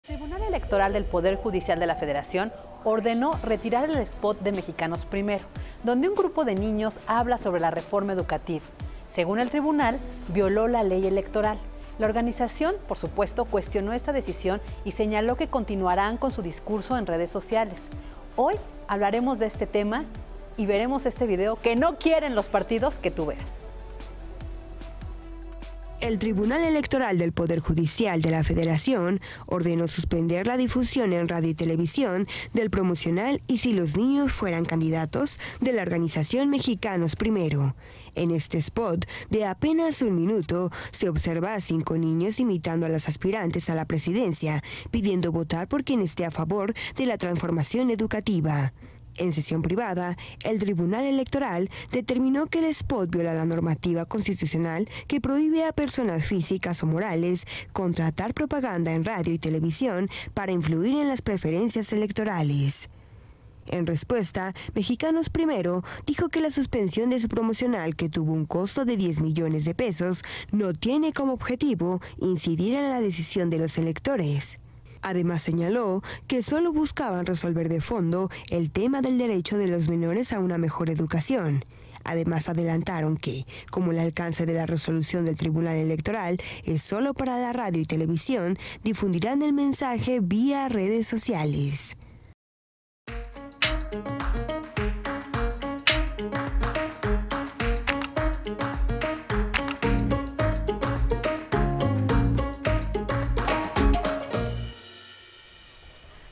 El Tribunal Electoral del Poder Judicial de la Federación ordenó retirar el spot de Mexicanos Primero, donde un grupo de niños habla sobre la reforma educativa. Según el tribunal, violó la ley electoral. La organización, por supuesto, cuestionó esta decisión y señaló que continuarán con su discurso en redes sociales. Hoy hablaremos de este tema y veremos este video que no quieren los partidos que tú veas. El Tribunal Electoral del Poder Judicial de la Federación ordenó suspender la difusión en radio y televisión del promocional "Y si los niños fueran candidatos" de la organización Mexicanos Primero. En este spot, de apenas un minuto, se observa a 5 niños imitando a los aspirantes a la presidencia, pidiendo votar por quien esté a favor de la transformación educativa. En sesión privada, el Tribunal Electoral determinó que el spot viola la normativa constitucional que prohíbe a personas físicas o morales contratar propaganda en radio y televisión para influir en las preferencias electorales. En respuesta, Mexicanos Primero dijo que la suspensión de su promocional, que tuvo un costo de 10 millones de pesos, no tiene como objetivo incidir en la decisión de los electores. Además señaló que solo buscaban resolver de fondo el tema del derecho de los menores a una mejor educación. Además adelantaron que, como el alcance de la resolución del Tribunal Electoral es solo para la radio y televisión, difundirán el mensaje vía redes sociales.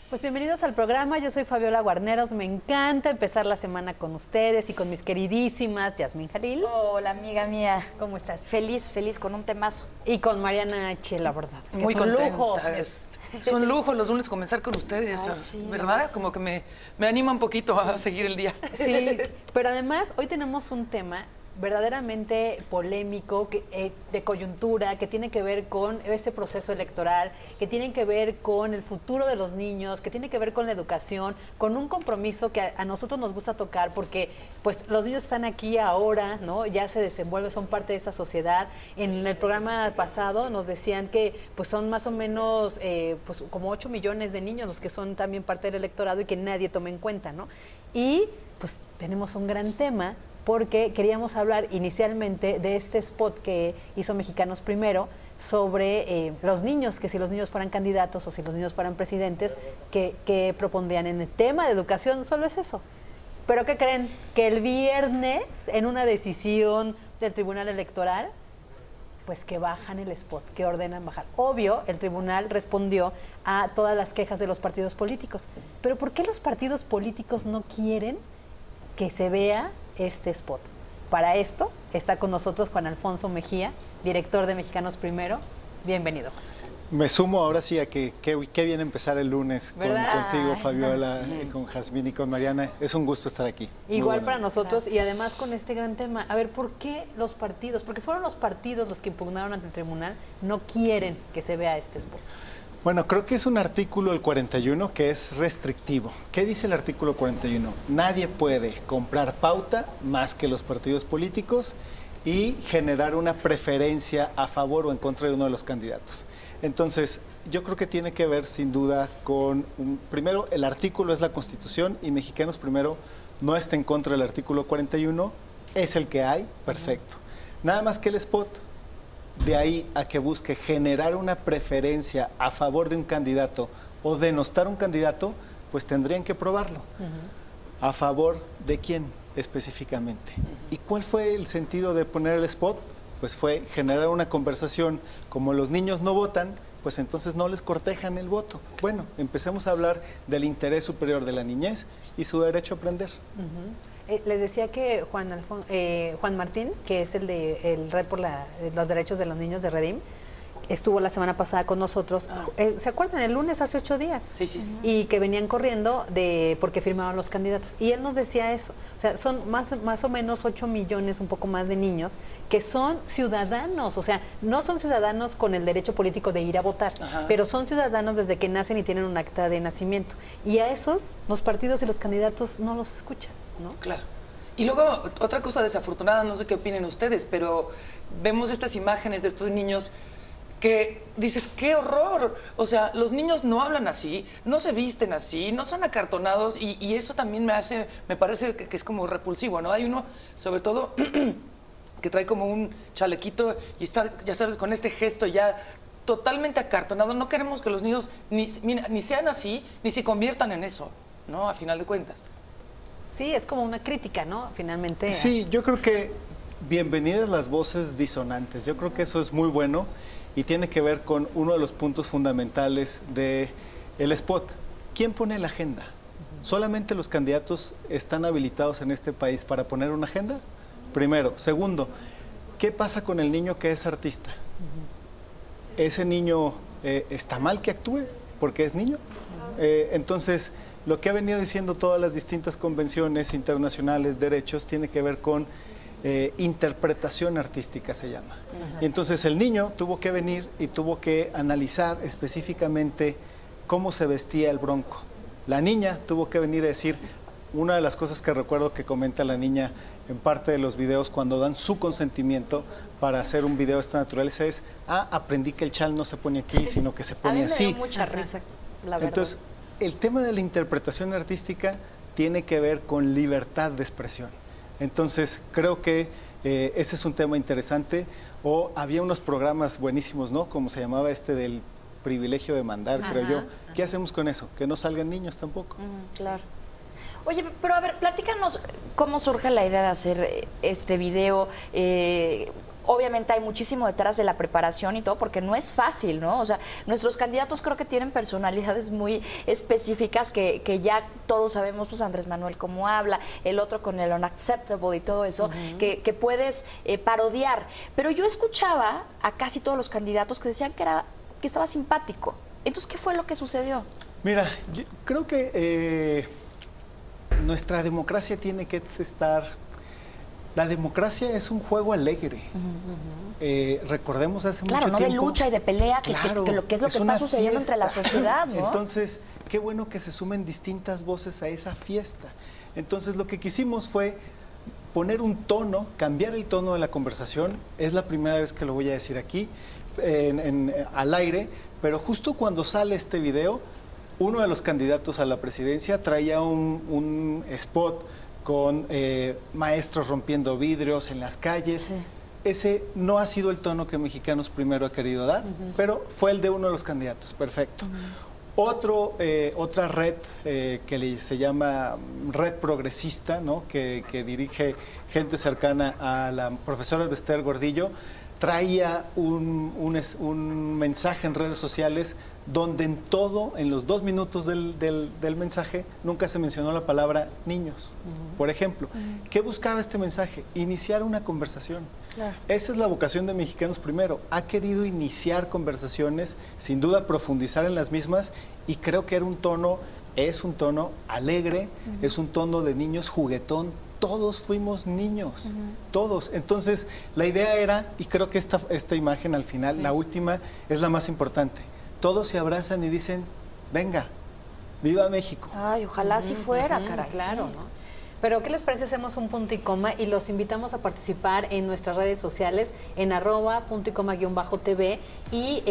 Pues bienvenidos al programa, yo soy Fabiola Guarneros, me encanta empezar la semana con ustedes y con mis queridísimas Yasmín Jalil. Hola, amiga mía, ¿cómo estás? Feliz con un temazo. Y con Mariana H, la verdad. Muy contenta. Es un lujo los lunes comenzar con ustedes, ay, sí, ¿verdad? Como que me anima un poquito a seguir el día. Sí, pero además hoy tenemos un tema verdaderamente polémico, de coyuntura, que tiene que ver con este proceso electoral, que tiene que ver con el futuro de los niños, que tiene que ver con la educación, con un compromiso que a nosotros nos gusta tocar porque pues los niños están aquí ahora, ¿no? Ya se desenvuelven, son parte de esta sociedad. En el programa pasado nos decían que pues son más o menos pues como 8 millones de niños los que son también parte del electorado y que nadie toma en cuenta, ¿no? Y pues tenemos un gran tema porque queríamos hablar inicialmente de este spot que hizo Mexicanos Primero sobre los niños, que si los niños fueran candidatos o si los niños fueran presidentes, que propondrían en el tema de educación, solo es eso. Pero ¿qué creen? Que el viernes, en una decisión del Tribunal Electoral, pues que bajan el spot, que ordenan bajar. Obvio, el tribunal respondió a todas las quejas de los partidos políticos. Pero ¿por qué los partidos políticos no quieren que se vea este spot? Para esto está con nosotros Juan Alfonso Mejía, director de Mexicanos Primero. Bienvenido. Me sumo ahora sí a que qué bien empezar el lunes contigo, Fabiola, con Jazmín y con Mariana. Es un gusto estar aquí. Igual para nosotros y además con este gran tema. A ver, ¿por qué los partidos, porque fueron los partidos los que impugnaron ante el tribunal, no quieren que se vea este spot? Bueno, creo que es un artículo, el 41, que es restrictivo. ¿Qué dice el artículo 41? Nadie puede comprar pauta más que los partidos políticos y generar una preferencia a favor o en contra de uno de los candidatos. Entonces, yo creo que tiene que ver sin duda con, primero, el artículo es la Constitución y Mexicanos Primero no está en contra del artículo 41, es el que hay, perfecto. Nada más que el spot, de ahí a que busque generar una preferencia a favor de un candidato o denostar un candidato, pues tendrían que probarlo. ¿A favor de quién específicamente? ¿Y cuál fue el sentido de poner el spot? Pues fue generar una conversación. Como los niños no votan, pues entonces no les cortejan el voto. Bueno, empecemos a hablar del interés superior de la niñez y su derecho a aprender. Les decía que Juan Martín, que es el Red por los Derechos de los Niños de Redim, estuvo la semana pasada con nosotros. ¿Se acuerdan? El lunes, hace 8 días. Sí, sí. Y que venían corriendo porque firmaban los candidatos. Y él nos decía eso. O sea, son más o menos 8 millones, un poco más de niños, que son ciudadanos. O sea, no son ciudadanos con el derecho político de ir a votar, pero son ciudadanos desde que nacen y tienen un acta de nacimiento. Y a esos, los partidos y los candidatos no los escuchan, ¿no? Claro. Y luego, otra cosa desafortunada, no sé qué opinen ustedes, pero vemos estas imágenes de estos niños que dices, ¡qué horror! O sea, los niños no hablan así, no se visten así, no son acartonados y eso también me parece que es como repulsivo, ¿no? Hay uno, sobre todo, que trae como un chalequito y está, ya sabes, con este gesto ya totalmente acartonado. No queremos que los niños ni sean así, ni se conviertan en eso, ¿no? A final de cuentas. Sí, es como una crítica, ¿no? Finalmente. Sí, yo creo que bienvenidas las voces disonantes. Yo creo que eso es muy bueno y tiene que ver con uno de los puntos fundamentales del spot. ¿Quién pone la agenda? ¿Solamente los candidatos están habilitados en este país para poner una agenda? Primero. Segundo, ¿qué pasa con el niño que es artista? ¿Ese niño está mal que actúe porque es niño? Entonces, lo que ha venido diciendo todas las distintas convenciones internacionales, derechos, tiene que ver con interpretación artística, se llama. Y entonces el niño tuvo que venir y tuvo que analizar específicamente cómo se vestía el Bronco. La niña tuvo que venir a decir, una de las cosas que recuerdo que comenta la niña en parte de los videos cuando dan su consentimiento para hacer un video de esta naturaleza es, aprendí que el chal no se pone aquí, sino que se pone así. A mí me dio mucha risa, la verdad. Entonces, el tema de la interpretación artística tiene que ver con libertad de expresión. Entonces, creo que ese es un tema interesante. O había unos programas buenísimos, ¿no? Como se llamaba este del privilegio de mandar, creo yo. ¿Qué hacemos con eso? Que no salgan niños tampoco. Claro. Oye, pero a ver, platícanos cómo surge la idea de hacer este video. Obviamente hay muchísimo detrás de la preparación y todo, porque no es fácil, ¿no? O sea, nuestros candidatos creo que tienen personalidades muy específicas que ya todos sabemos, pues Andrés Manuel cómo habla, el otro con el unacceptable y todo eso, que puedes parodiar. Pero yo escuchaba a casi todos los candidatos que decían que estaba simpático. Entonces, ¿qué fue lo que sucedió? Mira, yo creo que nuestra democracia tiene que estar... La democracia es un juego alegre. Recordemos hace mucho tiempo... Claro, no de lucha y de pelea, claro, que es lo que está sucediendo entre la sociedad, ¿no? Entonces, qué bueno que se sumen distintas voces a esa fiesta. Entonces, lo que quisimos fue poner un tono, cambiar el tono de la conversación. Es la primera vez que lo voy a decir aquí, al aire, pero justo cuando sale este video, uno de los candidatos a la presidencia traía un spot con maestros rompiendo vidrios en las calles. Sí. Ese no ha sido el tono que Mexicanos Primero ha querido dar, pero fue el de uno de los candidatos, perfecto. Otra red que se llama Red Progresista, ¿no? que dirige gente cercana a la profesora Bester Gordillo, traía un mensaje en redes sociales donde en los 2 minutos del mensaje nunca se mencionó la palabra niños, por ejemplo. ¿Qué buscaba este mensaje? Iniciar una conversación. Claro. Esa es la vocación de Mexicanos Primero. Ha querido iniciar conversaciones, sin duda profundizar en las mismas, y creo que es un tono alegre, es un tono de niños juguetón. Todos fuimos niños, todos. Entonces, la idea era, y creo que esta imagen al final, la última, es la más importante. Todos se abrazan y dicen, venga, ¡viva México! Ay, ojalá así fuera, caray. Claro, ¿no? Pero, ¿qué les parece? Hacemos un punto y coma y los invitamos a participar en nuestras redes sociales, en @puntoycoma_tv y...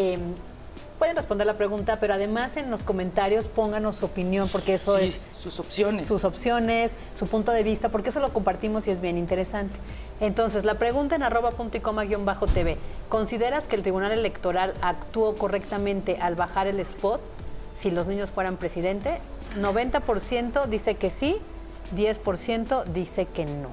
pueden responder la pregunta, pero además en los comentarios pónganos su opinión, porque eso es... Sus opciones. Sus opciones, su punto de vista, porque eso lo compartimos y es bien interesante. Entonces, la pregunta en @puntoycoma_tv. ¿Consideras que el Tribunal Electoral actuó correctamente al bajar el spot si los niños fueran presidente? 90% dice que sí, 10% dice que no.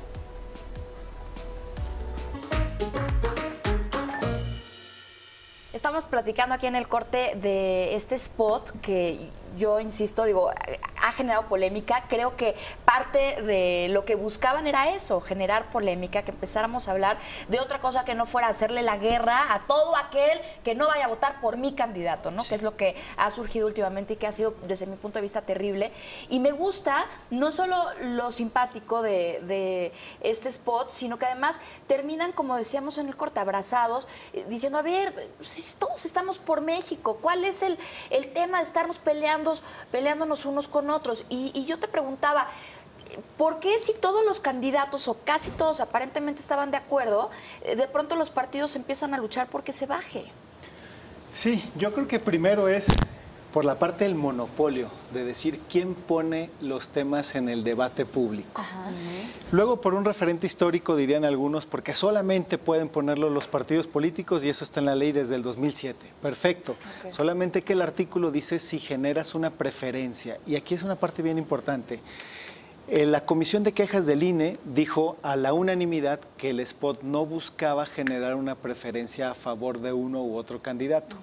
Estamos platicando aquí en el corte de este spot que yo insisto, digo, ha generado polémica. Creo que parte de lo que buscaban era eso, generar polémica, que empezáramos a hablar de otra cosa que no fuera hacerle la guerra a todo aquel que no vaya a votar por mi candidato, ¿no? Sí. Que es lo que ha surgido últimamente y que ha sido, desde mi punto de vista, terrible. Y me gusta no solo lo simpático de este spot, sino que además terminan, como decíamos en el corte, abrazados, diciendo, a ver, todos estamos por México, ¿cuál es el tema de estarnos peleándonos unos con otros? Y yo te preguntaba, ¿por qué si todos los candidatos o casi todos aparentemente estaban de acuerdo, de pronto los partidos empiezan a luchar porque se baje? Sí, yo creo que primero es por la parte del monopolio, de decir quién pone los temas en el debate público. Ajá. Luego, por un referente histórico, dirían algunos, porque solamente pueden ponerlo los partidos políticos y eso está en la ley desde el 2007. Perfecto. Ok. Solamente que el artículo dice si generas una preferencia. Y aquí es una parte bien importante. La Comisión de Quejas del INE dijo a la unanimidad que el spot no buscaba generar una preferencia a favor de uno u otro candidato.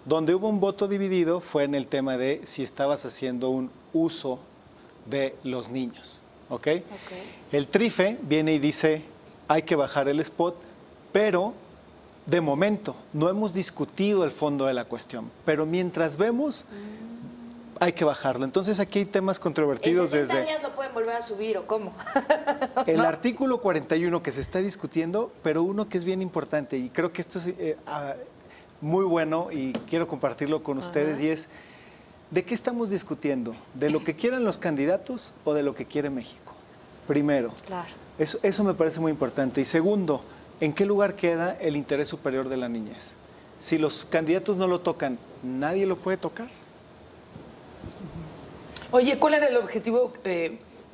Donde hubo un voto dividido fue en el tema de si estabas haciendo un uso de los niños. ¿Ok? El TRIFE viene y dice hay que bajar el spot, pero de momento no hemos discutido el fondo de la cuestión. Pero mientras vemos, hay que bajarlo. Entonces aquí hay temas controvertidos ¿En 60 desde días lo pueden volver a subir o cómo? el artículo 41 que se está discutiendo, pero uno que es bien importante y creo que esto es muy bueno y quiero compartirlo con ustedes y es ¿de qué estamos discutiendo? ¿De lo que quieran los candidatos o de lo que quiere México? Primero, Claro. eso me parece muy importante. Y segundo, ¿en qué lugar queda el interés superior de la niñez? Si los candidatos no lo tocan, ¿nadie lo puede tocar? Oye, ¿cuál era el objetivo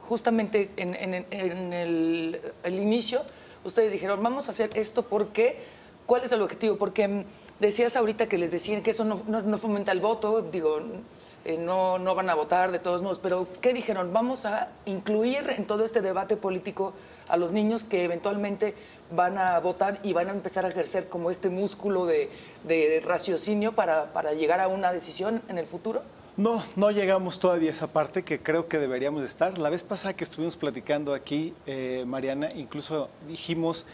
justamente en el inicio? Ustedes dijeron, vamos a hacer esto porque, ¿cuál es el objetivo? Porque decías ahorita que les decían que eso no fomenta el voto, digo, no van a votar de todos modos, pero ¿qué dijeron? Vamos a incluir en todo este debate político a los niños que eventualmente van a votar y van a empezar a ejercer como este músculo de raciocinio para llegar a una decisión en el futuro. No llegamos todavía a esa parte que creo que deberíamos de estar. La vez pasada que estuvimos platicando aquí, Mariana, incluso dijimos,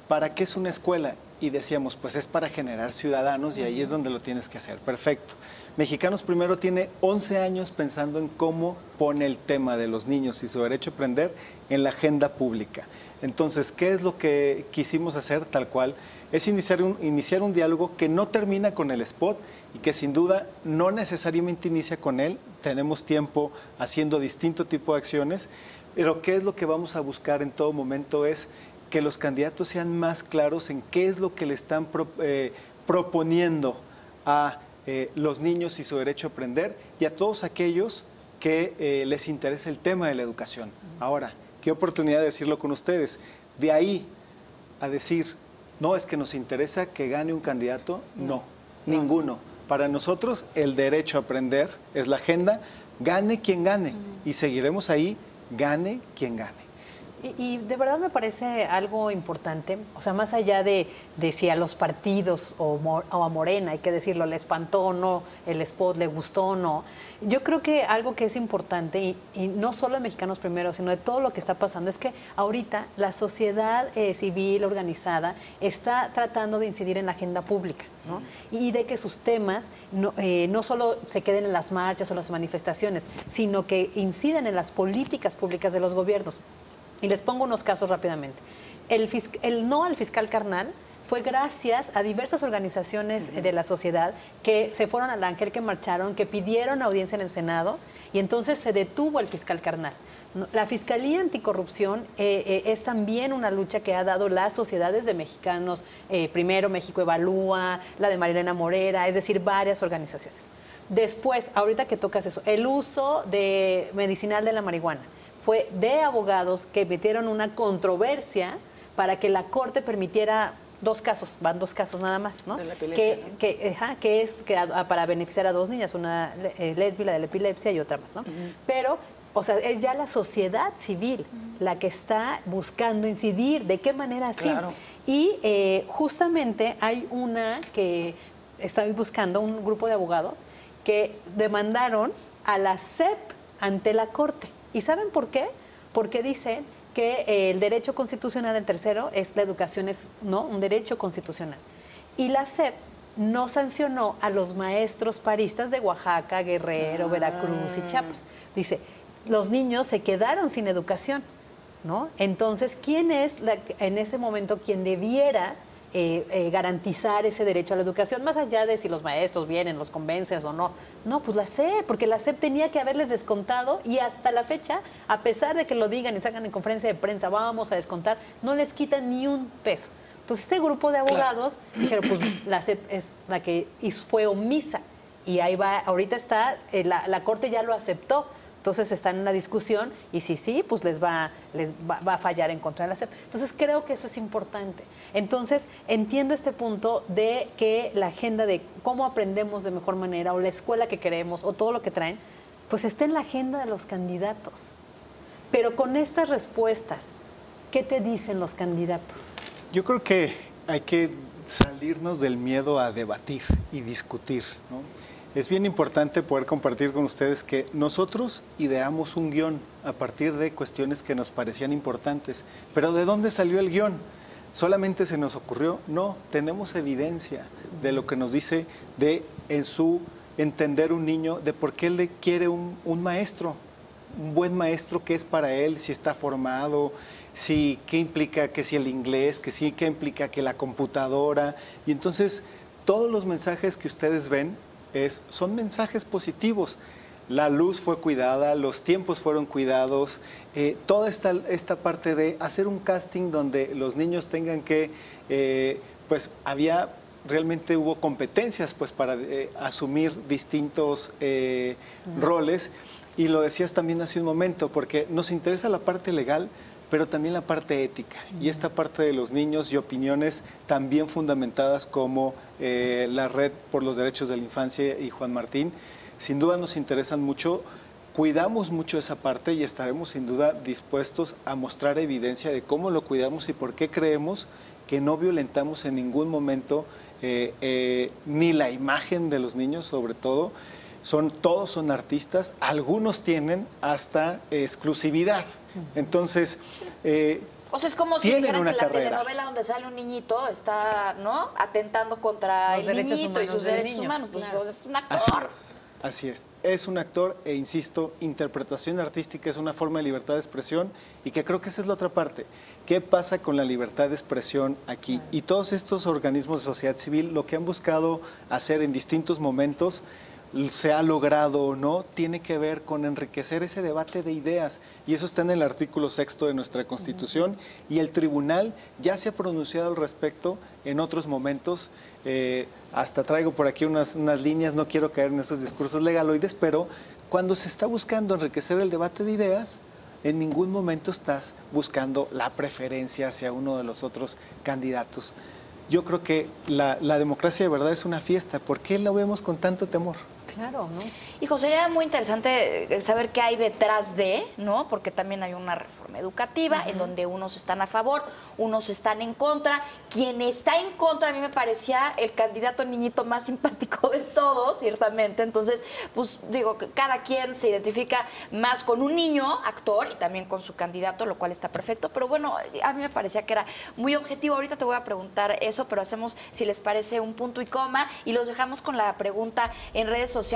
¿para qué es una escuela? Y decíamos, pues es para generar ciudadanos y ahí es donde lo tienes que hacer. Perfecto. Mexicanos Primero tiene 11 años pensando en cómo pone el tema de los niños y su derecho a aprender en la agenda pública. Entonces, ¿qué es lo que quisimos hacer tal cual? Es iniciar un diálogo que no termina con el spot y que sin duda no necesariamente inicia con él. Tenemos tiempo haciendo distinto tipo de acciones, pero ¿qué es lo que vamos a buscar en todo momento? Es que los candidatos sean más claros en qué es lo que le están proponiendo a los niños y su derecho a aprender y a todos aquellos que les interesa el tema de la educación. Ahora, qué oportunidad de decirlo con ustedes. De ahí a decir, no, es que nos interesa que gane un candidato, no, ninguno. Para nosotros el derecho a aprender es la agenda, gane quien gane y seguiremos ahí, gane quien gane. Y de verdad me parece algo importante, o sea, más allá de si a los partidos o a Morena, hay que decirlo, le espantó o no, el spot le gustó o no, yo creo que algo que es importante, y no solo de Mexicanos Primero, sino de todo lo que está pasando, es que ahorita la sociedad civil organizada está tratando de incidir en la agenda pública, ¿no? Y de que sus temas no solo se queden en las marchas o las manifestaciones, sino que inciden en las políticas públicas de los gobiernos. Y les pongo unos casos rápidamente. El no al fiscal carnal fue gracias a diversas organizaciones de la sociedad que se fueron al Ángel, que marcharon, que pidieron audiencia en el Senado y entonces se detuvo el fiscal carnal. La Fiscalía Anticorrupción es también una lucha que ha dado las sociedades de Mexicanos Primero, México Evalúa, la de Marilena Morera, es decir, varias organizaciones. Después, ahorita que tocas eso, el uso medicinal de la marihuana. Fue de abogados que metieron una controversia para que la Corte permitiera dos casos nada más, ¿no? De la epilepsia, para beneficiar a dos niñas, una lésbica de la epilepsia y otra más, ¿no? Pero, o sea, es ya la sociedad civil la que está buscando incidir, ¿de qué manera sí? Claro. Y justamente hay una que estoy buscando, un grupo de abogados que demandaron a la SEP ante la Corte. ¿Y saben por qué? Porque dicen que el derecho constitucional del tercero es la educación, es un derecho constitucional. Y la SEP no sancionó a los maestros paristas de Oaxaca, Guerrero, Veracruz y Chiapas. Dice, los niños se quedaron sin educación, ¿no? Entonces, ¿quién es en ese momento quien debiera garantizar ese derecho a la educación, más allá de si los maestros vienen, los convences o no? No, pues la SEP, porque la SEP tenía que haberles descontado y hasta la fecha, a pesar de que lo digan y sacan en conferencia de prensa, vamos a descontar, no les quitan ni un peso. Entonces, ese grupo de abogados dijeron, pues la SEP es la que fue omisa. Y ahí va, ahorita está, la Corte ya lo aceptó. Entonces están en una discusión y si sí, pues les va a fallar en contra de la SEP. Entonces creo que eso es importante. Entonces entiendo este punto de que la agenda de cómo aprendemos de mejor manera o la escuela que queremos o todo lo que traen, pues está en la agenda de los candidatos. Pero con estas respuestas, ¿qué te dicen los candidatos? Yo creo que hay que salirnos del miedo a debatir y discutir, ¿no? Es bien importante poder compartir con ustedes que nosotros ideamos un guión a partir de cuestiones que nos parecían importantes. Pero ¿de dónde salió el guión? ¿Solamente se nos ocurrió? No, tenemos evidencia de lo que nos dice en su entender un niño, de por qué le quiere un maestro, un buen maestro que es para él, si está formado, qué implica que si el inglés, qué implica que la computadora. Y entonces todos los mensajes que ustedes ven son mensajes positivos. La luz fue cuidada, los tiempos fueron cuidados, toda esta parte de hacer un casting donde los niños tengan que, realmente hubo competencias pues para asumir distintos roles, y lo decías también hace un momento, porque nos interesa la parte legal, pero también la parte ética, y esta parte de los niños y opiniones también fundamentadas como la Red por los Derechos de la Infancia y Juan Martín, sin duda nos interesan mucho, cuidamos mucho esa parte y estaremos sin duda dispuestos a mostrar evidencia de cómo lo cuidamos y por qué creemos que no violentamos en ningún momento ni la imagen de los niños, sobre todo. Todos son artistas, algunos tienen hasta exclusividad. Entonces, o sea, es como si dijeran que la telenovela donde sale un niñito está, ¿no?, atentando contra el niñito y sus derechos humanos. Pues, claro, es un actor. Así es un actor e insisto, interpretación artística es una forma de libertad de expresión y que creo que esa es la otra parte. ¿Qué pasa con la libertad de expresión aquí? Y todos estos organismos de sociedad civil lo que han buscado hacer en distintos momentos, se ha logrado o no, tiene que ver con enriquecer ese debate de ideas, y eso está en el artículo 6º de nuestra Constitución, y el tribunal ya se ha pronunciado al respecto en otros momentos. Hasta traigo por aquí unas líneas, no quiero caer en esos discursos legaloides, pero cuando se está buscando enriquecer el debate de ideas, en ningún momento estás buscando la preferencia hacia uno de los otros candidatos. Yo creo que la democracia de verdad es una fiesta. ¿Por qué la vemos con tanto temor? Claro, ¿no? Hijo, sería muy interesante saber qué hay detrás de, ¿no? Porque también hay una reforma educativa en donde unos están a favor, unos están en contra. Quien está en contra, a mí me parecía el candidato niñito más simpático de todos, ciertamente. Entonces, pues digo, cada quien se identifica más con un niño actor y también con su candidato, lo cual está perfecto. Pero bueno, a mí me parecía que era muy objetivo. Ahorita te voy a preguntar eso, pero hacemos, si les parece, un punto y coma y los dejamos con la pregunta en redes sociales,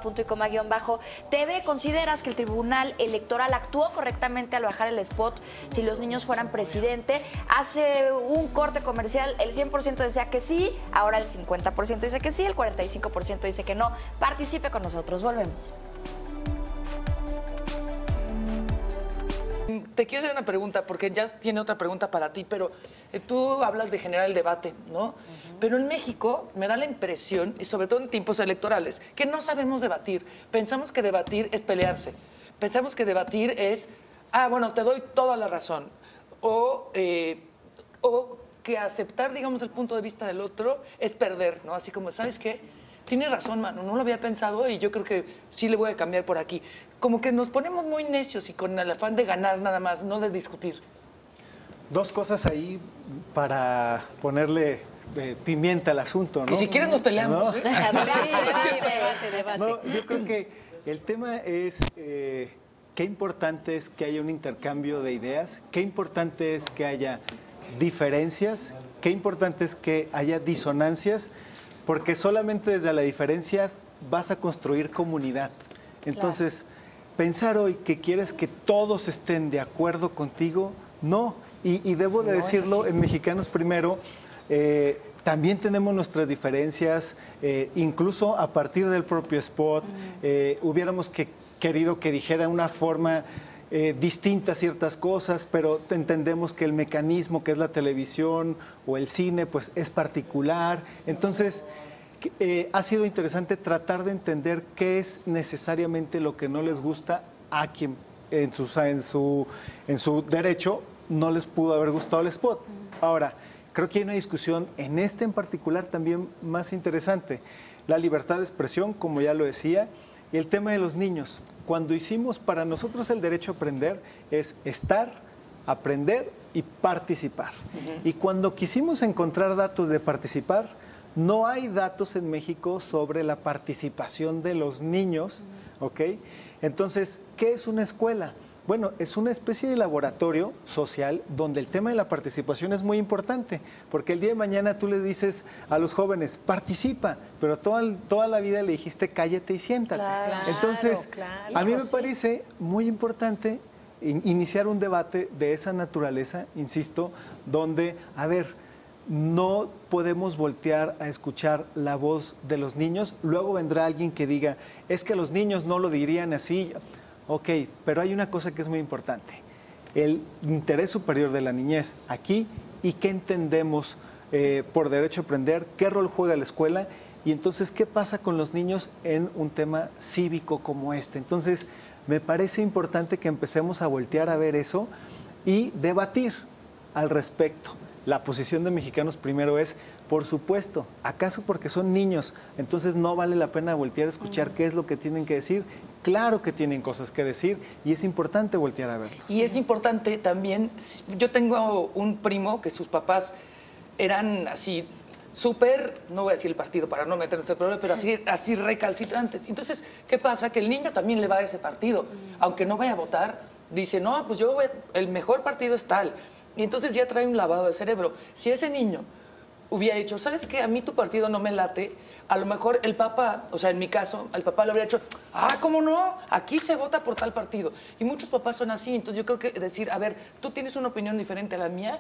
@punto y coma _TV. ¿Consideras que el Tribunal Electoral actuó correctamente al bajar el spot si los niños fueran presidente? Hace un corte comercial, el 100% decía que sí, ahora el 50% dice que sí, el 45% dice que no. Participe con nosotros, volvemos. Te quiero hacer una pregunta, porque ya tiene otra pregunta para ti, pero tú hablas de generar el debate, ¿no? Pero en México me da la impresión, y sobre todo en tiempos electorales, que no sabemos debatir. Pensamos que debatir es pelearse. Pensamos que debatir es, bueno, te doy toda la razón. O que aceptar, digamos, el punto de vista del otro es perder, ¿no? Así como, ¿sabes qué? Tienes razón, mano, no lo había pensado y yo creo que sí le voy a cambiar por aquí. Como que nos ponemos muy necios y con el afán de ganar nada más, no de discutir. Dos cosas ahí para ponerle pimienta al asunto, ¿no? Y si quieres nos peleamos, ¿no? ¿eh? Debate. No, yo creo que el tema es qué importante es que haya un intercambio de ideas, qué importante es que haya diferencias, qué importante es que haya disonancias, porque solamente desde las diferencias vas a construir comunidad. Entonces, pensar hoy que quieres que todos estén de acuerdo contigo, no. Y debo de decirlo, en Mexicanos Primero, también tenemos nuestras diferencias, incluso a partir del propio spot, hubiéramos querido que dijera una forma distintas ciertas cosas, pero entendemos que el mecanismo que es la televisión o el cine, pues es particular. Entonces, ha sido interesante tratar de entender qué es necesariamente lo que no les gusta a quien en su derecho no les pudo haber gustado el spot. Ahora, creo que hay una discusión en este en particular también más interesante. La libertad de expresión, como ya lo decía, y el tema de los niños. Cuando hicimos, para nosotros el derecho a aprender es estar, aprender y participar. Y cuando quisimos encontrar datos de participar, no hay datos en México sobre la participación de los niños, ¿ok? Entonces, ¿qué es una escuela? Bueno, es una especie de laboratorio social donde el tema de la participación es muy importante, porque el día de mañana tú le dices a los jóvenes, participa, pero toda la vida le dijiste, cállate y siéntate. Claro. Entonces, Claro. a mí me parece muy importante iniciar un debate de esa naturaleza, insisto, donde, a ver, no podemos voltear a escuchar la voz de los niños, luego vendrá alguien que diga, es que los niños no lo dirían así. Ok, pero hay una cosa que es muy importante, el interés superior de la niñez aquí y qué entendemos por derecho a aprender, qué rol juega la escuela y entonces qué pasa con los niños en un tema cívico como este. Entonces, me parece importante que empecemos a voltear a ver eso y debatir al respecto. La posición de Mexicanos Primero es, por supuesto, ¿acaso porque son niños? Entonces no vale la pena voltear a escuchar qué es lo que tienen que decir. Claro que tienen cosas que decir y es importante voltear a verlos. Y es importante también, yo tengo un primo que sus papás eran así súper, no voy a decir el partido para no meternos en problema, pero así recalcitrantes. Entonces, ¿qué pasa? Que el niño también le va a ese partido. Aunque no vaya a votar, dice, no, pues el mejor partido es tal. Y entonces ya trae un lavado de cerebro. Si ese niño hubiera dicho, ¿sabes qué? A mí tu partido no me late, a lo mejor el papá, o sea, en mi caso, el papá le habría dicho, ¿cómo no? Aquí se vota por tal partido. Y muchos papás son así, entonces yo creo que decir, a ver, tú tienes una opinión diferente a la mía,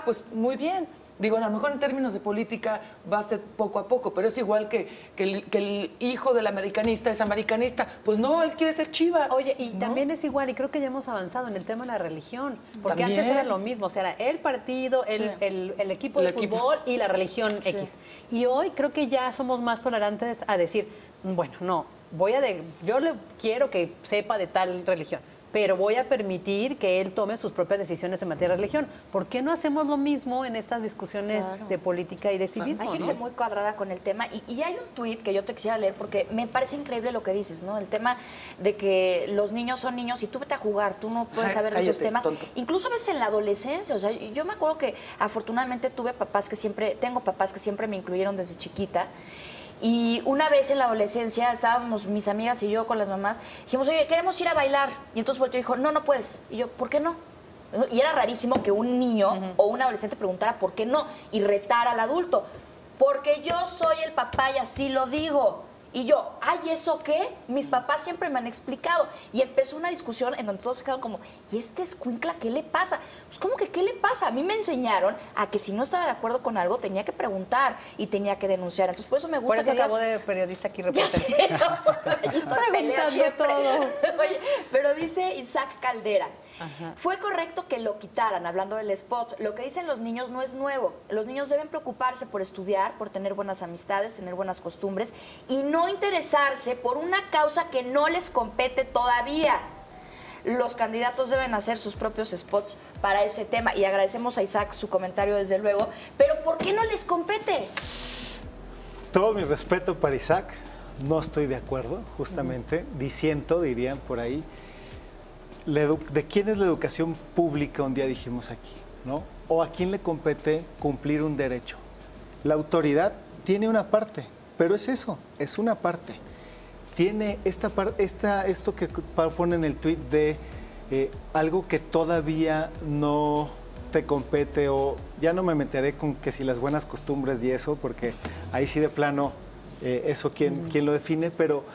pues muy bien. Digo, a lo mejor en términos de política va a ser poco a poco, pero es igual que el hijo del americanista es americanista. Pues no, él quiere ser Chiva. Oye, y ¿no? también es igual, y creo que ya hemos avanzado en el tema de la religión, porque También. antes era lo mismo, o sea, era el partido, el equipo de fútbol y la religión X. Y hoy creo que ya somos más tolerantes a decir, bueno, no, yo le quiero que sepa de tal religión, pero voy a permitir que él tome sus propias decisiones en materia de religión. ¿Por qué no hacemos lo mismo en estas discusiones de política y de civismo? Hay gente muy cuadrada con el tema y hay un tuit que yo te quisiera leer porque me parece increíble lo que dices, ¿no? El tema de que los niños son niños y tú vete a jugar, tú no puedes saber de esos temas. Tonto. Incluso a veces en la adolescencia, o sea, yo me acuerdo que afortunadamente tengo papás que siempre me incluyeron desde chiquita. Y una vez en la adolescencia estábamos mis amigas y yo con las mamás, dijimos, oye, queremos ir a bailar. Y entonces volteó y dijo, no puedes. Y yo, ¿por qué no? Y era rarísimo que un niño o un adolescente preguntara por qué no y retara al adulto. Porque yo soy el papá y así lo digo. Y yo, ¿eso qué? Mis papás siempre me han explicado. Y empezó una discusión en donde todos se quedaron como, ¿y este escuincla qué le pasa? Pues, ¿cómo que qué le pasa? A mí me enseñaron a que si no estaba de acuerdo con algo, tenía que preguntar y tenía que denunciar. Entonces, por eso me gusta Por eso que acabo de periodista aquí reportero. preguntando todo. Oye, pero dice Isaac Caldera, fue correcto que lo quitaran, hablando del spot. Lo que dicen los niños no es nuevo. Los niños deben preocuparse por estudiar, por tener buenas amistades, tener buenas costumbres y no interesarse por una causa que no les compete todavía. Los candidatos deben hacer sus propios spots para ese tema y agradecemos a Isaac su comentario desde luego, pero ¿por qué no les compete? Todo mi respeto para Isaac, no estoy de acuerdo, justamente, disiento, dirían por ahí. ¿De quién es la educación pública? Un día dijimos aquí, ¿no? ¿O a quién le compete cumplir un derecho? La autoridad tiene una parte, pero es eso, es una parte. Tiene esto que pone en el tuit de algo que todavía no te compete, o ya no me meteré con que si las buenas costumbres y eso, porque ahí sí de plano eso quién lo define, pero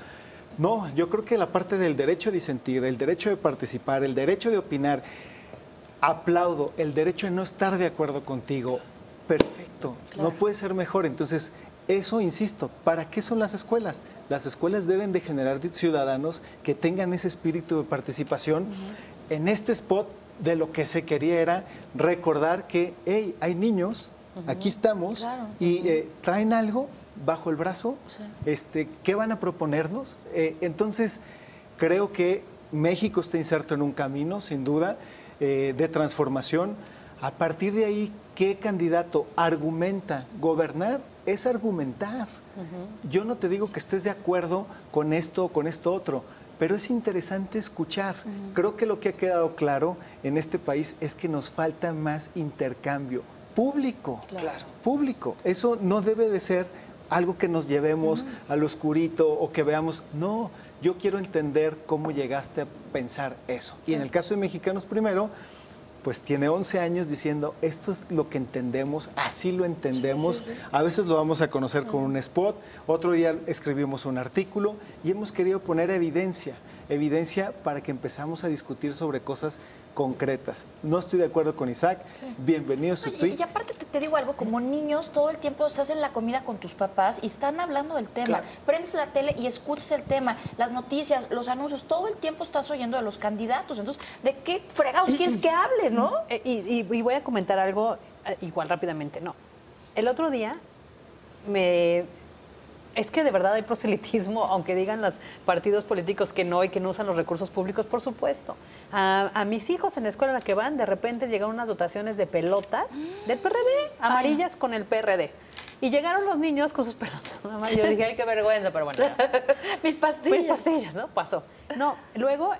no, yo creo que la parte del derecho a disentir, el derecho de participar, el derecho de opinar, aplaudo, el derecho de no estar de acuerdo contigo, perfecto, claro. No puede ser mejor. Entonces, Eso, insisto, ¿para qué son las escuelas? Las escuelas deben de generar ciudadanos que tengan ese espíritu de participación. En este spot, de lo que se quería era recordar que, hey, hay niños, aquí estamos, y traen algo bajo el brazo, ¿qué van a proponernos? Entonces, creo que México está inserto en un camino, sin duda, de transformación. A partir de ahí, ¿qué candidato argumenta? Gobernar es argumentar. Yo no te digo que estés de acuerdo con esto o con esto otro, pero es interesante escuchar. Creo que lo que ha quedado claro en este país es que nos falta más intercambio público. Público. Eso no debe de ser algo que nos llevemos al oscurito o que veamos. No, yo quiero entender cómo llegaste a pensar eso. Y en el caso de Mexicanos Primero, pues tiene 11 años diciendo, esto es lo que entendemos, así lo entendemos. A veces lo vamos a conocer con un spot, otro día escribimos un artículo y hemos querido poner evidencia para que empezamos a discutir sobre cosas concretas. No estoy de acuerdo con Isaac, bienvenido a su tweet. Y aparte te digo algo, como niños todo el tiempo se hacen la comida con tus papás y están hablando del tema. Prendes la tele y escuchas el tema, las noticias, los anuncios, todo el tiempo estás oyendo de los candidatos. Entonces, ¿de qué fregados quieres que hable, no? Y voy a comentar algo igual rápidamente, no. El otro día es que de verdad hay proselitismo, aunque digan los partidos políticos que no y que no usan los recursos públicos, por supuesto. A mis hijos en la escuela a la que van, de repente llegaron unas dotaciones de pelotas del PRD, amarillas con el PRD. Y llegaron los niños con sus pelotas. Yo dije, ay, qué vergüenza, pero bueno. Mis pastillas. Mis pastillas, ¿no? Pasó. No, luego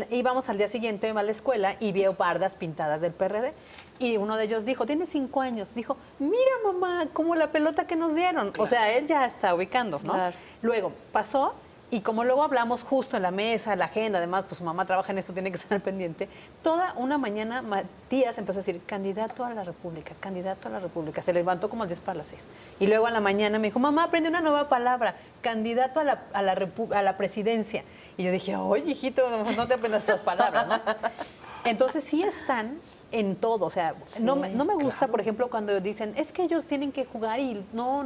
íbamos al día siguiente a la escuela y vi pardas pintadas del PRD. Y uno de ellos dijo, tiene 5 años, dijo, mira mamá, como la pelota que nos dieron. O sea, él ya está ubicando, ¿no? Luego pasó y como luego hablamos justo en la mesa, en la agenda, además, pues su mamá trabaja en esto, tiene que estar al pendiente. Toda una mañana Matías empezó a decir, candidato a la República, candidato a la República. Se levantó como a 5:10 para las 6. Y luego a la mañana me dijo, mamá, aprende una nueva palabra, candidato a la presidencia. Y yo dije, oye, hijito, no te aprendas esas palabras, ¿no? Entonces sí están en todo, o sea, no me gusta, por ejemplo, cuando dicen, es que ellos tienen que jugar y no,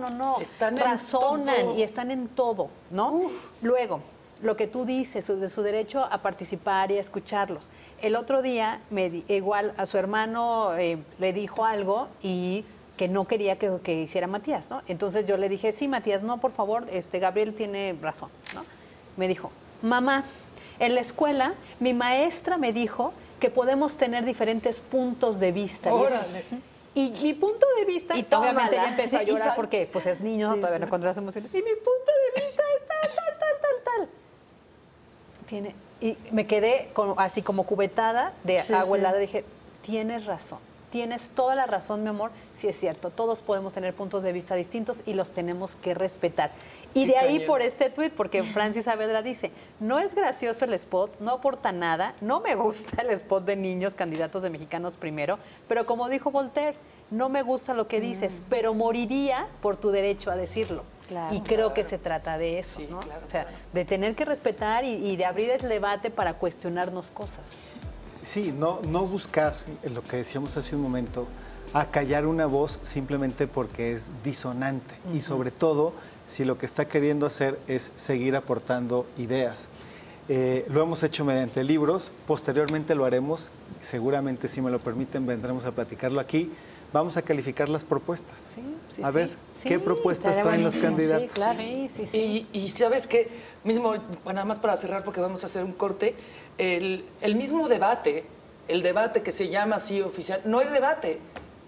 razonan y están en todo, ¿no? Luego, lo que tú dices, de su derecho a participar y a escucharlos. El otro día, igual a su hermano le dijo algo y que no quería que hiciera Matías, ¿no? Entonces yo le dije, sí, Matías, no, por favor, Gabriel tiene razón, ¿no? Me dijo, mamá, en la escuela mi maestra me dijo que podemos tener diferentes puntos de vista. Y mi punto de vista, y obviamente ella empezó a llorar porque pues es niño, todavía no controla las emociones. Y mi punto de vista es tal. Y me quedé así como cubetada de agua helada. Dije, tienes razón. Tienes toda la razón, mi amor, sí es cierto. Todos podemos tener puntos de vista distintos y los tenemos que respetar. Y de ahí por este tuit, porque Francis Saavedra dice, no es gracioso el spot, no aporta nada, no me gusta el spot de niños candidatos de Mexicanos Primero, pero como dijo Voltaire, no me gusta lo que dices, pero moriría por tu derecho a decirlo. Y creo que se trata de eso, ¿no? O sea, de tener que respetar y de abrir el debate para cuestionarnos cosas. Sí, no buscar, lo que decíamos hace un momento, acallar una voz simplemente porque es disonante. Y sobre todo, si lo que está queriendo hacer es seguir aportando ideas. Lo hemos hecho mediante libros, posteriormente lo haremos, seguramente si me lo permiten vendremos a platicarlo aquí. Vamos a calificar las propuestas. A ver, ¿qué propuestas traen los candidatos? Sí, claro. Y sabes qué, mismo, nada más para cerrar porque vamos a hacer un corte, el mismo debate, el debate que se llama así oficial, no es debate,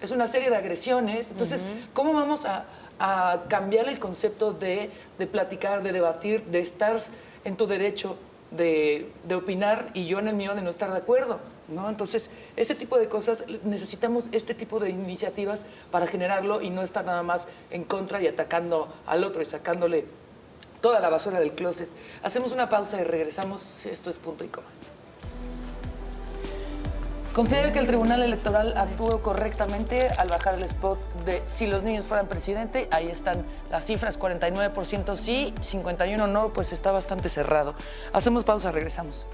es una serie de agresiones. Entonces, ¿cómo vamos a cambiar el concepto de platicar, de debatir, de estar en tu derecho de opinar y yo en el mío de no estar de acuerdo? ¿No? Entonces, ese tipo de cosas, necesitamos este tipo de iniciativas para generarlo y no estar nada más en contra y atacando al otro y sacándole toda la basura del closet. Hacemos una pausa y regresamos. Esto es Punto y Coma. ¿Considera que el Tribunal Electoral actuó correctamente al bajar el spot de si los niños fueran presidente? Ahí están las cifras, 49% sí, 51% no, pues está bastante cerrado. Hacemos pausa, regresamos.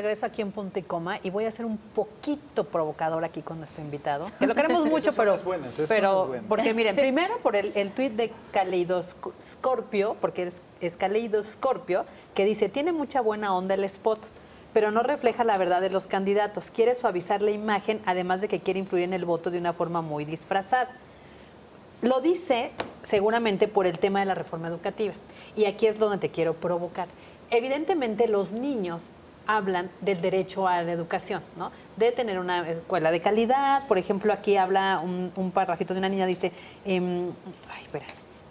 regreso aquí en Punto y Coma y voy a ser un poquito provocador aquí con nuestro invitado, que lo queremos mucho, Esas son las buenas, esas son las buenas. porque miren, primero por el tuit de Caleidoscorpio, porque es Caleidoscorpio, que dice, tiene mucha buena onda el spot, pero no refleja la verdad de los candidatos. Quiere suavizar la imagen, además de que quiere influir en el voto de una forma muy disfrazada. Lo dice seguramente por el tema de la reforma educativa. Y aquí es donde te quiero provocar. Evidentemente los niños hablan del derecho a la educación, ¿no? De tener una escuela de calidad. Por ejemplo, aquí habla un parrafito de una niña, dice,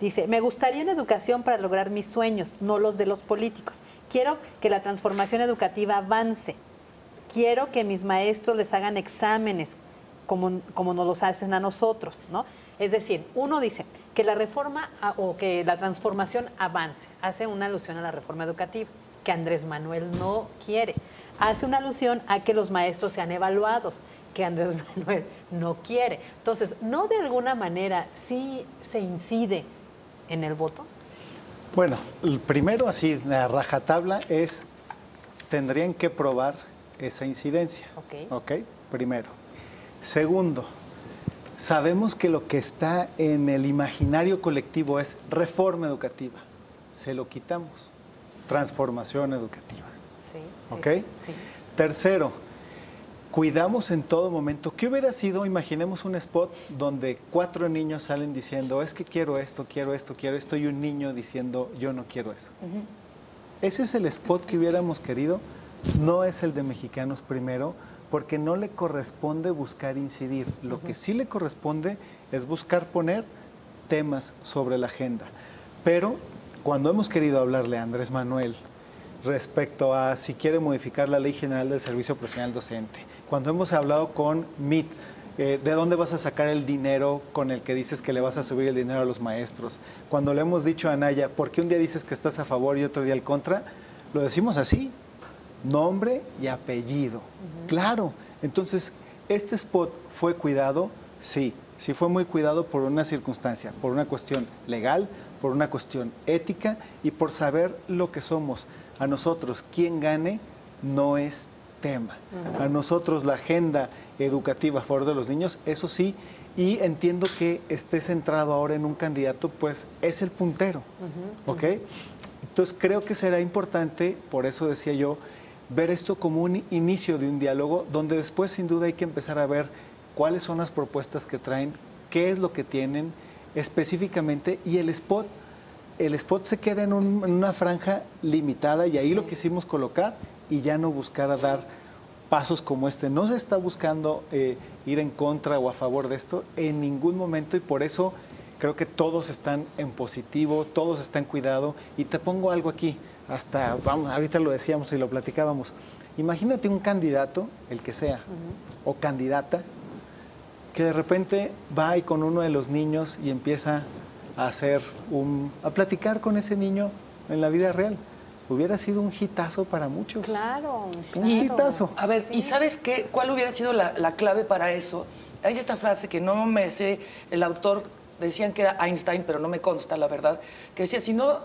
dice, me gustaría una educación para lograr mis sueños, no los de los políticos. Quiero que la transformación educativa avance. Quiero que mis maestros les hagan exámenes como nos los hacen a nosotros, ¿no? Es decir, uno dice que la reforma o que la transformación avance, hace una alusión a la reforma educativa, que Andrés Manuel no quiere. Hace una alusión a que los maestros sean evaluados, que Andrés Manuel no quiere. Entonces, ¿no de alguna manera sí se incide en el voto? Bueno, el primero, así, la rajatabla es, tendrían que probar esa incidencia. Ok, primero. Segundo, sabemos que lo que está en el imaginario colectivo es reforma educativa. Se lo quitamos. Transformación educativa. Sí. ¿Ok? Sí. Tercero, cuidamos en todo momento. ¿Qué hubiera sido? Imaginemos un spot donde 4 niños salen diciendo, es que quiero esto, y un niño diciendo, yo no quiero eso. Ese es el spot que hubiéramos querido, no es el de Mexicanos Primero, porque no le corresponde buscar incidir. Lo que sí le corresponde es buscar poner temas sobre la agenda. Pero cuando hemos querido hablarle a Andrés Manuel respecto a si quiere modificar la Ley General del Servicio Profesional Docente, cuando hemos hablado con MIT, ¿de dónde vas a sacar el dinero con el que dices que le vas a subir el dinero a los maestros? Cuando le hemos dicho a Anaya, ¿por qué un día dices que estás a favor y otro día al contra? Lo decimos así. Nombre y apellido. Claro. Entonces, ¿este spot fue cuidado? Sí, sí fue muy cuidado por una circunstancia, por una cuestión legal, por una cuestión ética y por saber lo que somos. A nosotros, quien gane no es tema. A nosotros la agenda educativa a favor de los niños, eso sí, y entiendo que esté centrado ahora en un candidato, pues es el puntero. ¿Ok? Entonces, creo que será importante, por eso decía yo, ver esto como un inicio de un diálogo donde después sin duda hay que empezar a ver cuáles son las propuestas que traen, qué es lo que tienen específicamente y el spot se queda en una franja limitada y ahí lo quisimos colocar y ya no buscar a dar pasos como este. No se está buscando ir en contra o a favor de esto en ningún momento y por eso creo que todos están en positivo, todos están en cuidado y te pongo algo aquí. Hasta, vamos, ahorita lo decíamos y lo platicábamos. Imagínate un candidato, el que sea, o candidata, que de repente va y con uno de los niños y empieza a platicar con ese niño en la vida real. Hubiera sido un hitazo para muchos. Claro. Un hitazo. A ver, ¿y sabes qué? ¿Cuál hubiera sido la clave para eso? Hay esta frase que no me sé, el autor decían que era Einstein, pero no me consta, la verdad, que decía, si no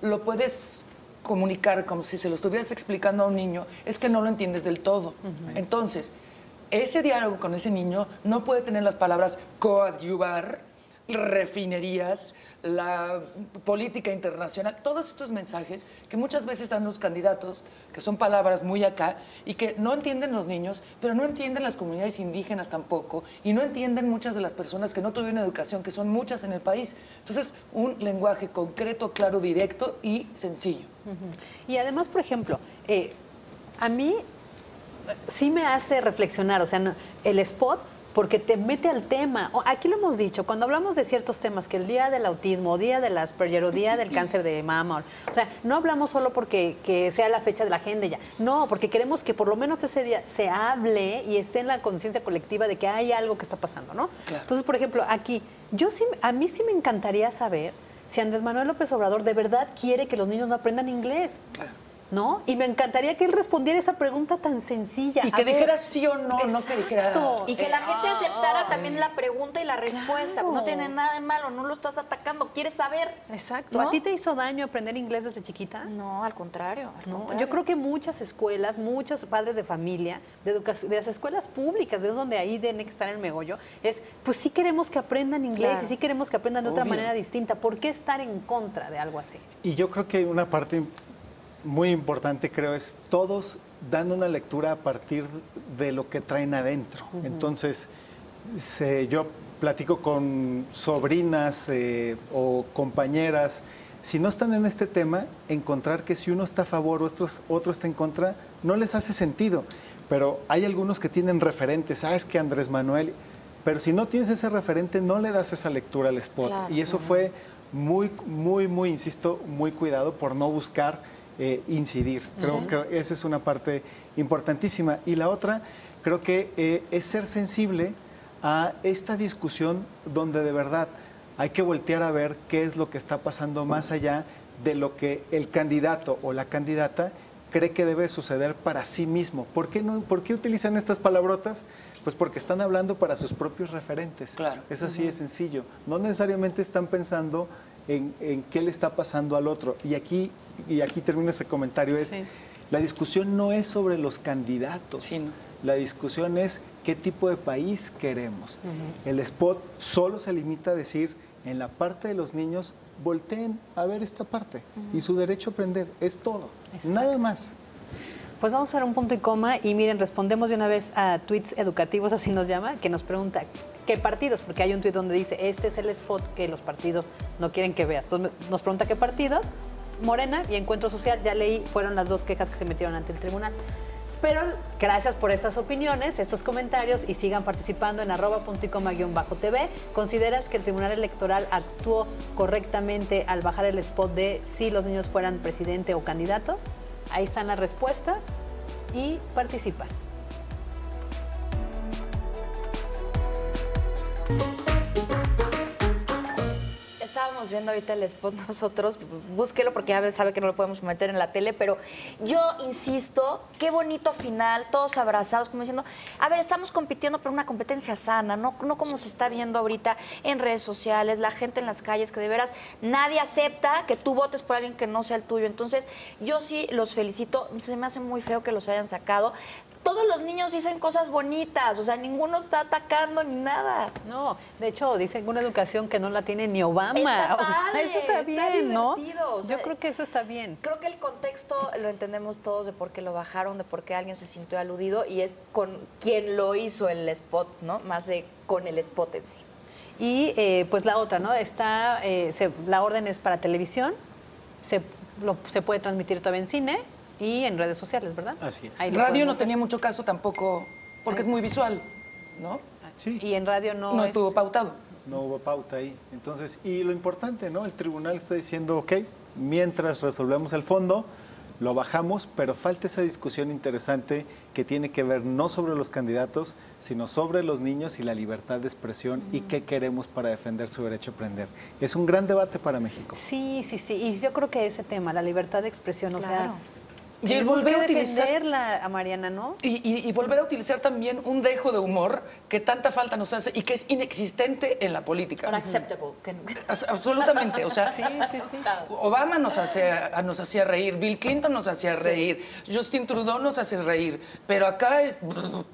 lo puedes comunicar como si se lo estuvieras explicando a un niño, es que no lo entiendes del todo. Entonces, ese diálogo con ese niño no puede tener las palabras coadyuvar, refinerías, la política internacional, todos estos mensajes que muchas veces dan los candidatos, que son palabras muy acá, y que no entienden los niños, pero no entienden las comunidades indígenas tampoco, y no entienden muchas de las personas que no tuvieron educación, que son muchas en el país. Entonces, un lenguaje concreto, claro, directo y sencillo. Y además, por ejemplo, a mí sí me hace reflexionar, o sea, el spot, porque te mete al tema. Aquí lo hemos dicho, cuando hablamos de ciertos temas, que el día del autismo, día del Asperger, o día del cáncer de mama, o sea, no hablamos solo porque que sea la fecha de la agenda ya, no, porque queremos que por lo menos ese día se hable y esté en la conciencia colectiva de que hay algo que está pasando, ¿no? Claro. Entonces, por ejemplo, aquí, a mí sí me encantaría saber si Andrés Manuel López Obrador de verdad quiere que los niños no aprendan inglés. Claro. ¿no? Y me encantaría que él respondiera esa pregunta tan sencilla. Y que dijera sí o no, no que dijera... Y que la gente aceptara también la pregunta y la respuesta. Claro. No tiene nada de malo, no lo estás atacando, quieres saber. Exacto. ¿No? ¿A ti te hizo daño aprender inglés desde chiquita? No, al contrario. No, yo creo que muchas escuelas, muchos padres de familia, de las escuelas públicas, es donde ahí tiene que estar el megollo, pues sí queremos que aprendan inglés Claro. y sí queremos que aprendan de otra Obvio. manera distinta. ¿Por qué estar en contra de algo así? Y yo creo que una parte muy importante, creo, es todos dando una lectura a partir de lo que traen adentro. Entonces, yo platico con sobrinas o compañeras, si no están en este tema, encontrar que si uno está a favor o otro está en contra, no les hace sentido. Pero hay algunos que tienen referentes, es que Andrés Manuel, pero si no tienes ese referente, no le das esa lectura al spot. Claro. Y eso fue muy, insisto, muy cuidado por no buscar incidir. Creo que esa es una parte importantísima. Y la otra, creo que es ser sensible a esta discusión donde de verdad hay que voltear a ver qué es lo que está pasando más allá de lo que el candidato o la candidata cree que debe suceder para sí mismo. ¿Por qué utilizan estas palabrotas? Pues porque están hablando para sus propios referentes. Claro. Es así de sencillo. No necesariamente están pensando en qué le está pasando al otro. Y aquí termina ese comentario. Sí. La discusión no es sobre los candidatos. Sí, no. La discusión es qué tipo de país queremos. El spot solo se limita a decir, en la parte de los niños, volteen a ver esta parte. Y su derecho a aprender es todo. Nada más. Pues vamos a hacer un punto y coma y miren, respondemos de una vez a tweets educativos, así nos llama, que nos pregunta qué partidos, porque hay un tweet donde dice, este es el spot que los partidos no quieren que veas. Entonces nos pregunta qué partidos, Morena y Encuentro Social, ya leí, fueron las dos quejas que se metieron ante el tribunal. Pero gracias por estas opiniones, estos comentarios y sigan participando en @puntoycoma_tv. ¿Consideras que el Tribunal Electoral actuó correctamente al bajar el spot de si los niños fueran presidente o candidatos? Ahí están las respuestas y participan. Estábamos viendo ahorita el spot nosotros, búsquelo porque ya sabe que no lo podemos meter en la tele, pero yo insisto, qué bonito final, todos abrazados, como diciendo, a ver, estamos compitiendo por una competencia sana, no como se está viendo ahorita en redes sociales, la gente en las calles, que de veras nadie acepta que tú votes por alguien que no sea el tuyo. Entonces, yo sí los felicito, se me hace muy feo que los hayan sacado. Todos los niños dicen cosas bonitas, o sea, ninguno está atacando ni nada. No, de hecho, dicen una educación que no la tiene ni Obama. Está O sea, padre, eso está bien, ¿no? divertido, o sea, Yo creo que eso está bien. Creo que el contexto lo entendemos todos de por qué lo bajaron, de por qué alguien se sintió aludido y es con quien lo hizo el spot, ¿no? Más de con el spot en sí. Y pues la otra, ¿no? La orden es para televisión, se puede transmitir todavía en cine y en redes sociales, ¿verdad? Así es. Ahí lo Radio podemos no ver. tenía mucho caso tampoco, porque es muy visual, ¿no? Sí. Y en radio no, No es- estuvo pautado. No hubo pauta ahí. Entonces, y lo importante, ¿no? El tribunal está diciendo, ok, mientras resolvemos el fondo, lo bajamos, pero falta esa discusión interesante que tiene que ver no sobre los candidatos, sino sobre los niños y la libertad de expresión y qué queremos para defender su derecho a aprender. Es un gran debate para México. Sí. Y yo creo que ese tema, la libertad de expresión, o Claro. sea, Y el tenemos volver que a utilizar... defenderla a Mariana, ¿no? Y volver a utilizar también un dejo de humor que tanta falta nos hace y que es inexistente en la política. Unacceptable. Absolutamente, o sea, Sí. Obama nos hacía reír, Bill Clinton nos hacía reír, Justin Trudeau nos hace reír, pero acá es...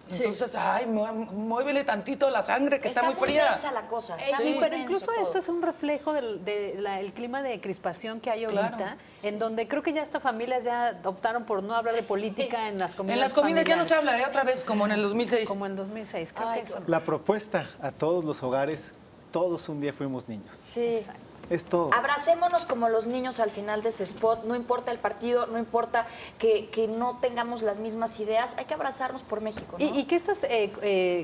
Entonces, ay, muévele tantito la sangre que está muy fría. Densa la cosa. Está Sí, muy pero denso incluso todo. esto es un reflejo del el clima de crispación que hay ahorita, Claro. en donde creo que ya hasta familias ya optaron por no hablar de política en las comidas En las comidas ya no familiares, se habla de otra vez, como en el 2006. como en 2006. Creo Ay, que eso. La propuesta a todos los hogares, todos un día fuimos niños. Sí. Es todo. Abracémonos como los niños al final de ese spot, no importa el partido, no importa que no tengamos las mismas ideas, hay que abrazarnos por México, ¿no? Y que estas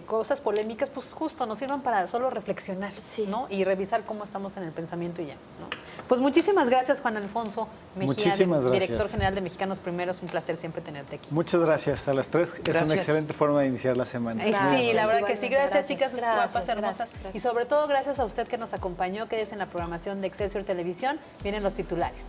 cosas polémicas, pues justo nos sirvan para solo reflexionar, Sí. ¿no? Y revisar cómo estamos en el pensamiento y ya, ¿no? Pues muchísimas gracias, Juan Alfonso Mejía, Muchísimas gracias. director general de Mexicanos Primero. Es un placer siempre tenerte aquí. Muchas gracias a las tres. Es una Gracias. excelente forma de iniciar la semana. Ay, sí, la verdad que sí. Igualmente, Gracias, chicas, gracias, guapas, hermosas. gracias. Y sobre todo, gracias a usted que nos acompañó. Quédese en la programación de Excelsior Televisión. Vienen los titulares.